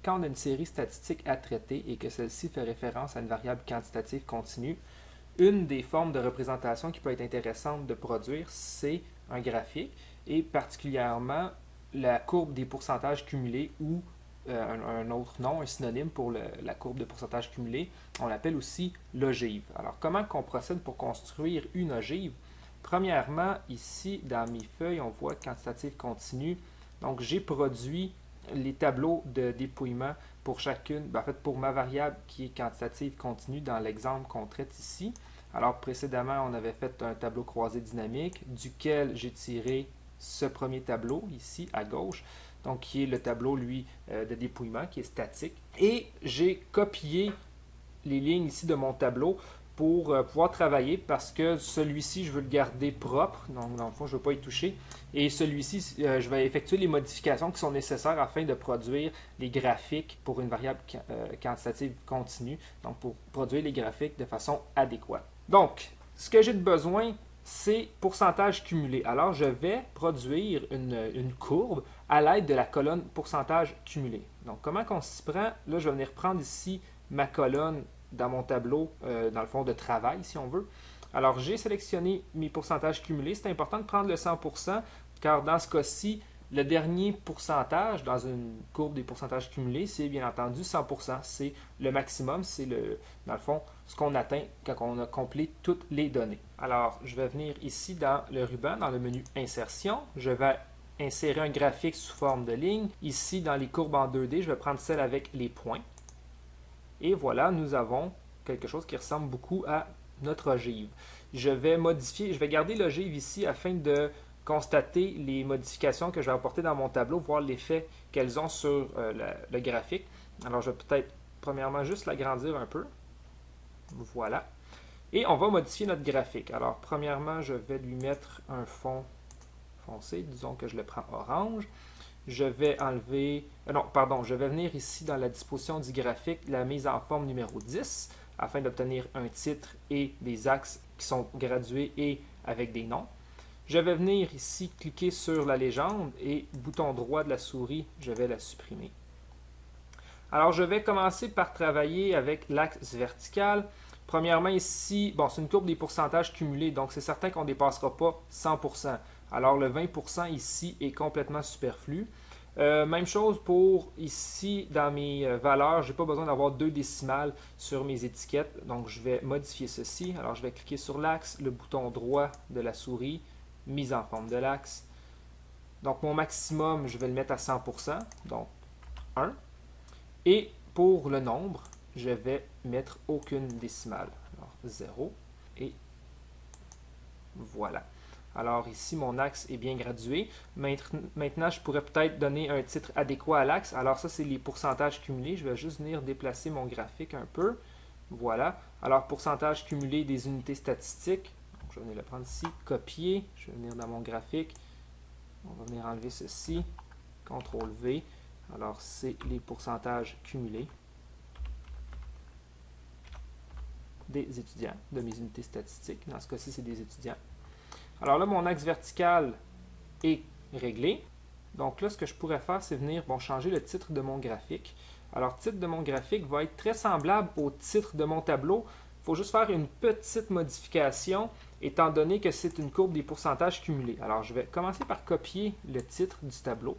quand on a une série statistique à traiter et que celle-ci fait référence à une variable quantitative continue, une des formes de représentation qui peut être intéressante de produire, c'est un graphique, et particulièrement la courbe des pourcentages cumulés ou un autre nom, un synonyme pour la courbe de pourcentage cumulé, on l'appelle aussi l'ogive. Alors, comment qu'on procède pour construire une ogive? Premièrement, ici, dans mes feuilles, on voit quantitative continue. Donc, j'ai produit les tableaux de dépouillement pour chacune, en fait, pour ma variable qui est quantitative continue dans l'exemple qu'on traite ici. Alors, précédemment, on avait fait un tableau croisé dynamique duquel j'ai tiré ce premier tableau ici à gauche, donc qui est le tableau, lui, de dépouillement, qui est statique. Et j'ai copié les lignes ici de mon tableau pour pouvoir travailler parce que celui-ci, je veux le garder propre, donc dans le fond, je ne veux pas y toucher. Et celui-ci, je vais effectuer les modifications qui sont nécessaires afin de produire les graphiques pour une variable quantitative continue, donc pour produire les graphiques de façon adéquate. Donc, ce que j'ai de besoin, c'est pourcentage cumulé. Alors, je vais produire une courbe à l'aide de la colonne pourcentage cumulé. Donc, comment qu'on s'y prend? Là, je vais venir prendre ici ma colonne dans mon tableau, dans le fond de travail, si on veut. Alors, j'ai sélectionné mes pourcentages cumulés. C'est important de prendre le 100%, car dans ce cas-ci, le dernier pourcentage dans une courbe des pourcentages cumulés, c'est bien entendu 100%. C'est le maximum, c'est dans le fond ce qu'on atteint quand on a complété toutes les données. Alors, je vais venir ici dans le ruban, dans le menu Insertion. Je vais insérer un graphique sous forme de ligne. Ici, dans les courbes en 2D, je vais prendre celle avec les points. Et voilà, nous avons quelque chose qui ressemble beaucoup à notre ogive. Je vais modifier, je vais garder l'ogive ici afin de constater les modifications que je vais apporter dans mon tableau, voir l'effet qu'elles ont sur le graphique. Alors, je vais peut-être, premièrement, juste l'agrandir un peu. Voilà. Et on va modifier notre graphique. Alors, premièrement, je vais lui mettre un fond foncé. Disons que je le prends orange. Je vais enlever... non, pardon, je vais venir ici dans la disposition du graphique, la mise en forme numéro 10, afin d'obtenir un titre et des axes qui sont gradués et avec des noms. Je vais venir ici cliquer sur la légende et bouton droit de la souris, je vais la supprimer. Alors, je vais commencer par travailler avec l'axe vertical. Premièrement, ici, bon, c'est une courbe des pourcentages cumulés, donc c'est certain qu'on ne dépassera pas 100%. Alors, le 20% ici est complètement superflu. Même chose pour ici, dans mes valeurs, je n'ai pas besoin d'avoir 2 décimales sur mes étiquettes, donc je vais modifier ceci. Alors, je vais cliquer sur l'axe, le bouton droit de la souris, mise en forme de l'axe. Donc, mon maximum, je vais le mettre à 100%, donc 1. Et pour le nombre, je vais mettre aucune décimale. Alors, 0 et voilà. Alors ici, mon axe est bien gradué. Maintenant, je pourrais peut-être donner un titre adéquat à l'axe. Alors ça, c'est les pourcentages cumulés. Je vais juste venir déplacer mon graphique un peu. Voilà. Alors, pourcentage cumulé des unités statistiques. Donc, je vais venir le prendre ici, copier. Je vais venir dans mon graphique. On va venir enlever ceci. CTRL V. Alors, c'est les pourcentages cumulés des étudiants, de mes unités statistiques. Dans ce cas-ci, c'est des étudiants. Alors là, mon axe vertical est réglé. Donc là, ce que je pourrais faire, c'est venir changer le titre de mon graphique. Alors, le titre de mon graphique va être très semblable au titre de mon tableau. Il faut juste faire une petite modification, étant donné que c'est une courbe des pourcentages cumulés. Alors, je vais commencer par copier le titre du tableau.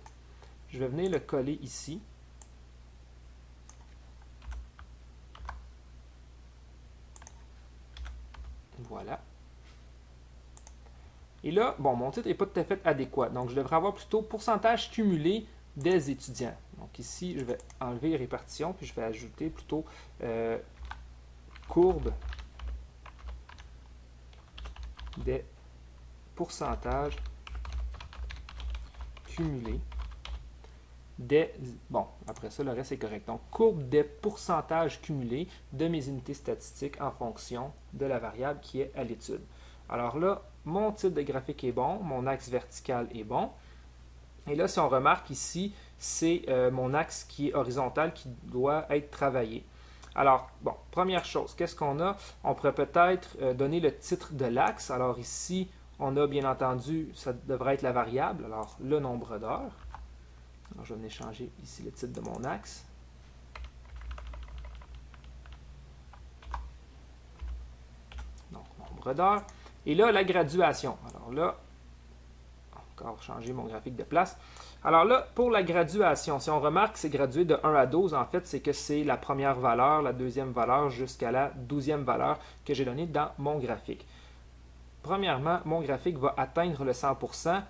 Je vais venir le coller ici. Voilà. Et là, bon, mon titre n'est pas tout à fait adéquat. Donc, je devrais avoir plutôt pourcentage cumulé des étudiants. Donc, ici, je vais enlever répartition, puis je vais ajouter plutôt courbe des pourcentages cumulés des... Bon, après ça, le reste est correct. Donc, courbe des pourcentages cumulés de mes unités statistiques en fonction de la variable qui est à l'étude. Alors là, mon titre de graphique est bon, mon axe vertical est bon. Et là, si on remarque ici, c'est mon axe qui est horizontal qui doit être travaillé. Alors, bon, première chose, qu'est-ce qu'on a? On pourrait peut-être donner le titre de l'axe. Alors ici, on a bien entendu, ça devrait être la variable, alors le nombre d'heures. Alors, je vais venir changer ici le titre de mon axe. nombre d'heures. Et là, la graduation. Alors là, encore changer mon graphique de place. Alors là, pour la graduation, si on remarque que c'est gradué de 1 à 12, en fait, c'est que c'est la première valeur, la deuxième valeur jusqu'à la 12e valeur que j'ai donnée dans mon graphique. Premièrement, mon graphique va atteindre le 100%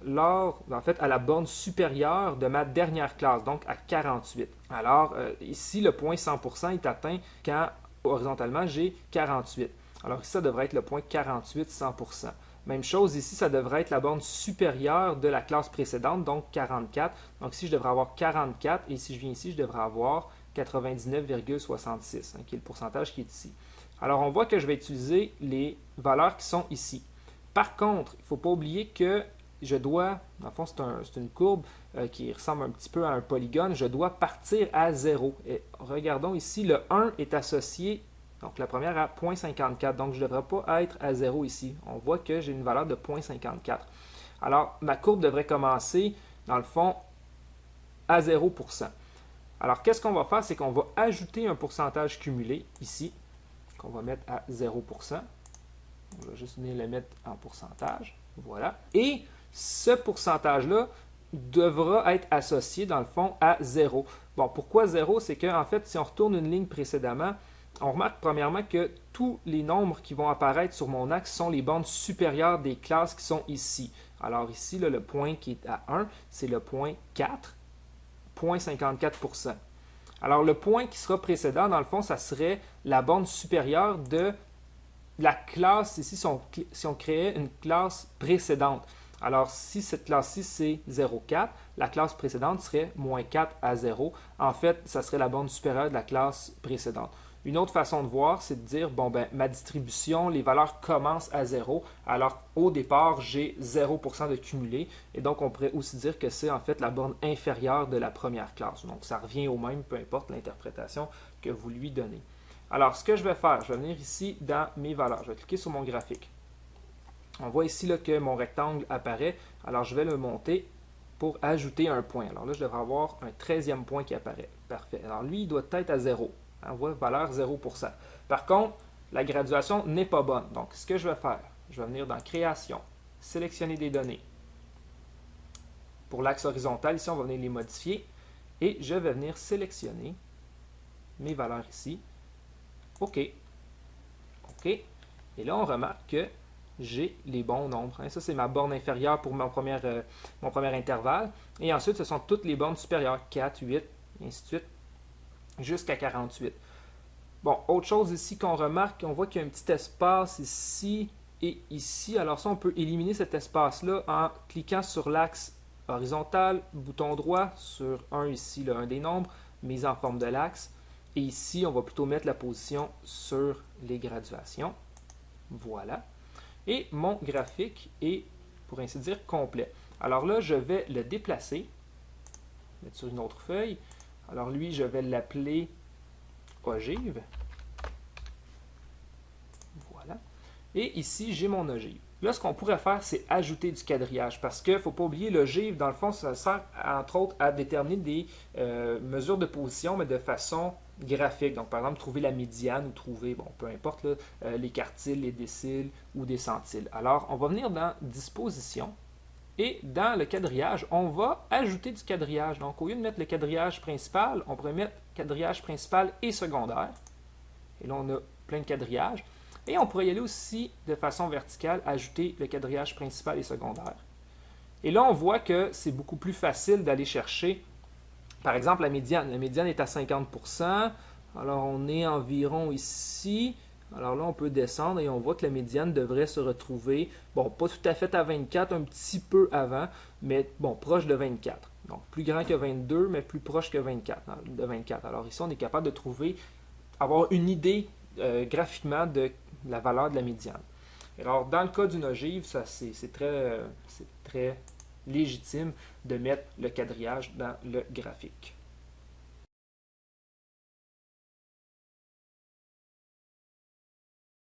en fait, à la borne supérieure de ma dernière classe, donc à 48. Alors, ici, le point 100% est atteint quand, horizontalement, j'ai 48. Alors ici, ça devrait être le point 48, 100%. Même chose ici, ça devrait être la borne supérieure de la classe précédente, donc 44. Donc ici, je devrais avoir 44, et si je viens ici, je devrais avoir 99,66, qui est le pourcentage qui est ici. Alors, on voit que je vais utiliser les valeurs qui sont ici. Par contre, il ne faut pas oublier que je dois, dans le fond, c'est une courbe qui ressemble un petit peu à un polygone, je dois partir à 0. Et regardons ici, le 1 est associé, donc la première à 0,54, donc je ne devrais pas être à 0 ici. On voit que j'ai une valeur de 0,54. Alors, ma courbe devrait commencer, dans le fond, à 0%. Alors, qu'est-ce qu'on va faire? C'est qu'on va ajouter un pourcentage cumulé ici, qu'on va mettre à 0%. On va juste venir le mettre en pourcentage. Voilà. Et ce pourcentage-là devra être associé, dans le fond, à 0. Bon, pourquoi 0? C'est qu'en fait, si on retourne une ligne précédemment, on remarque premièrement que tous les nombres qui vont apparaître sur mon axe sont les bornes supérieures des classes qui sont ici. Alors ici, là, le point qui est à 1, c'est le point 4, 0,54%. Alors le point qui sera précédent, dans le fond, ça serait la borne supérieure de la classe, ici, si on créait une classe précédente. Alors, si cette classe-ci, c'est 0,4, la classe précédente serait moins 4 à 0. En fait, ça serait la borne supérieure de la classe précédente. Une autre façon de voir, c'est de dire, bon, ben, ma distribution, les valeurs commencent à 0. Alors, au départ, j'ai 0% de cumulé. Et donc, on pourrait aussi dire que c'est en fait la borne inférieure de la première classe. Donc, ça revient au même, peu importe l'interprétation que vous lui donnez. Alors, ce que je vais faire, je vais venir ici dans mes valeurs. Je vais cliquer sur mon graphique. On voit ici là, que mon rectangle apparaît. Alors, je vais le monter pour ajouter un point. Alors là, je devrais avoir un 13e point qui apparaît. Parfait. Alors, lui, il doit être à 0. On voit valeur 0%. Par contre, la graduation n'est pas bonne. Donc, ce que je vais faire, je vais venir dans Création, sélectionner des données. Pour l'axe horizontal, ici, on va venir les modifier. Et je vais venir sélectionner mes valeurs ici. OK. OK. Et là, on remarque que j'ai les bons nombres. Ça, c'est ma borne inférieure pour mon premier intervalle. Et ensuite, ce sont toutes les bornes supérieures. 4, 8, et ainsi de suite, jusqu'à 48. Bon, autre chose ici qu'on remarque, on voit qu'il y a un petit espace ici et ici. Alors ça, on peut éliminer cet espace-là en cliquant sur l'axe horizontal, bouton droit, sur un ici, là, un des nombres, mise en forme de l'axe. Et ici, on va plutôt mettre la position sur les graduations. Voilà. Et mon graphique est, pour ainsi dire, complet. Alors là, je vais le déplacer, mettre sur une autre feuille. Alors lui, je vais l'appeler ogive. Voilà. Et ici, j'ai mon ogive. Là, ce qu'on pourrait faire, c'est ajouter du quadrillage parce qu'il ne faut pas oublier, l'ogive, dans le fond, ça sert entre autres à déterminer des mesures de position, mais de façon graphique. Donc, par exemple, trouver la médiane ou trouver, bon, peu importe, là, les quartiles, les déciles ou des centiles. Alors, on va venir dans Disposition et dans le quadrillage, on va ajouter du quadrillage. Donc, au lieu de mettre le quadrillage principal, on pourrait mettre quadrillage principal et secondaire. Et là, on a plein de quadrillages. Et on pourrait y aller aussi de façon verticale, ajouter le quadrillage principal et secondaire. Et là, on voit que c'est beaucoup plus facile d'aller chercher, par exemple, la médiane. La médiane est à 50%. Alors, on est environ ici. Alors là, on peut descendre et on voit que la médiane devrait se retrouver, bon, pas tout à fait à 24, un petit peu avant, mais bon, proche de 24. Donc, plus grand que 22, mais plus proche que 24, de 24. Alors ici, on est capable de trouver, avoir une idée graphiquement de la valeur de la médiane. Alors, dans le cas d'une ogive, c'est très légitime de mettre le quadrillage dans le graphique.